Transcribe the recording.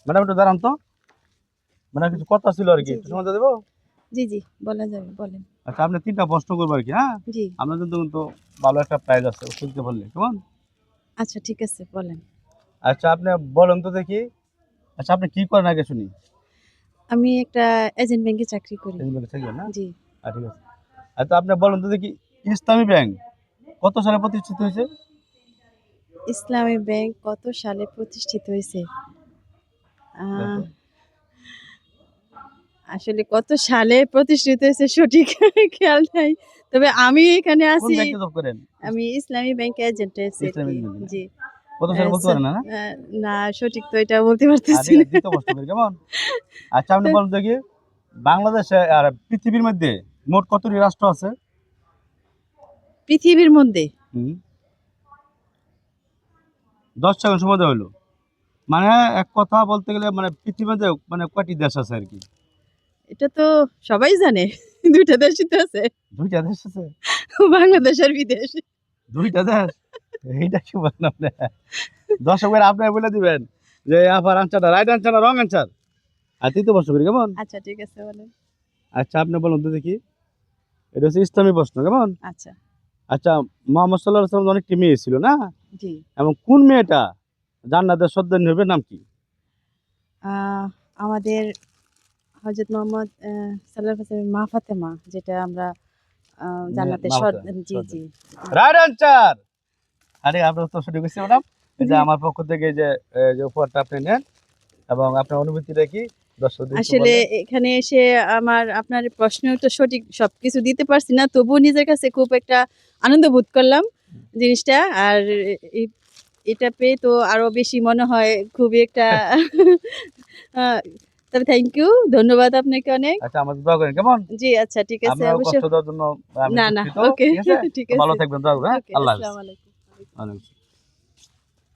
Madam একটু দাঁড়ান তো, মানে কিছু কথা ছিল আর কি, জি, একটু জি। সময় দেবো? জি, জি, বলা যাবে, বলেন। আচ্ছা, আপনি 3টা প্রশ্ন করবো আর কি, হ্যাঁ? জি, আপনার জন্য কিন্তু ভালো একটা প্রাইজ আছে, উত্তর দিতে পারলে, কেমন? আচ্ছা ঠিক আছে, বলেন। আচ্ছা, আপনি বলেন তো দেখি। আচ্ছা, আপনি কি করেন আগে শুনি। আমি একটা এজেন্ট ব্যাংকে চাকরি করি। এই বলে থাকবেন না? জি। ঠিক আছে। আচ্ছা, আপনি বলেন তো দেখি, ইসলামী ব্যাংক কত সালে প্রতিষ্ঠিত হয়েছে? ইসলামী ব্যাংক কত সালে প্রতিষ্ঠিত হয়েছে? বলেন আহ তো। আসলে কত সালে প্রতিষ্ঠিত হয়েছে সঠিক খেয়াল নাই। তবে আমি এখানে কোন আছি, ব্যাংকে জব করেন? আমি ইসলামী ব্যাংকে এজেন্ট আছি ইসলামী আরকি। ব্যাংকে না? জি। কত আ সালে বলতে স পারেন না, না? আ না সঠিক তো এটা বলতে পারতেছি ঠিক না। আছে, 2টা প্রশ্ন করি, কেমন? আচ্ছা, আপনি তো বলেন দেখি, বাংলাদেশে আর পৃথিবীর মধ্যে মোট কতটি রাষ্ট্র আছে? পৃথিবীর মধ্যে হুম, 10 সেকেন্ড সময় দেওয়া হলো। মানে এক কথা বলতে গেলে মানে পৃথিবীর মধ্যে মানে কয়টি দেশ আছে আর কি? এটা তো সবাই জানে। ২ টা দেশই তো আছে। 2টা দেশ আছে? বাংলাদেশ আর বিদেশ। 2টা দেশ? এইটা কি বলেন আপনি? দর্শকের আপনি বলে দিবেন যে আপার আনসারটা রাইট আনসার না রং আনসার। আর 3য় প্রশ্ন করি, কেমন? আচ্ছা ঠিক আছে, বলেন। আচ্ছা, আপনি বলুন তো দেখি। এটা হচ্ছে ইসলামী প্রশ্ন, কেমন? আচ্ছা, আচ্ছা, মুহাম্মদ সাল্লাল্লাহু আলাইহি ওয়াসাল্লামের অনেকটি মেয়ে ছিল না? জি। এবং কোন মেয়েটা জান্নাতের সর্দারনী হবে, নাম কি? আ আমাদের হযরত মুহাম্মদ সাল্লাল্লাহু আলাইহি ওয়াসাল্লামের মা ফাতেমা, যেটা আমরা জান্নাতের মা সদ, হতে জি, জি। Right answer. আরে আপনার তো সঠিক হয়েছে ম্যাডাম। এই যে জি। আমার পক্ষ থেকে এই যে যে উপহারটা আপনি নেন এবং আপনার অনুভূতিটা কি দর্শকদের একটু আসলে বলেন। এখানে এসে আপনার প্রশ্নের উত্তর সঠিক সবকিছু দিতে পারছি না। তবুও নিজের কাছে খুব একটা আনন্দ বোধ করলাম জিনিসটা। আর এ এটা পেয়ে তো আরো বেশি মনে হয় খুবই একটা আ তবে থ্যাংক ইউ। ধন্যবাদ আপনাকে অনেক। আচ্ছা, আমাদের দোয়া করেন, কেমন? জি, আচ্ছা ঠিক আছে, আপনার অবশ্য কষ্ট দেওয়ার জন্য আমি না, না, দুঃখিত। ওকে ঠিক আছে? ঠিক ভালো আছে। থাকবেন, দোয়া করবেন, হ্যাঁ? ওকে, আল্লাহ হাফেজ। আসসালামু আলাইকুম। ওয়ালাইকুম আসসালাম।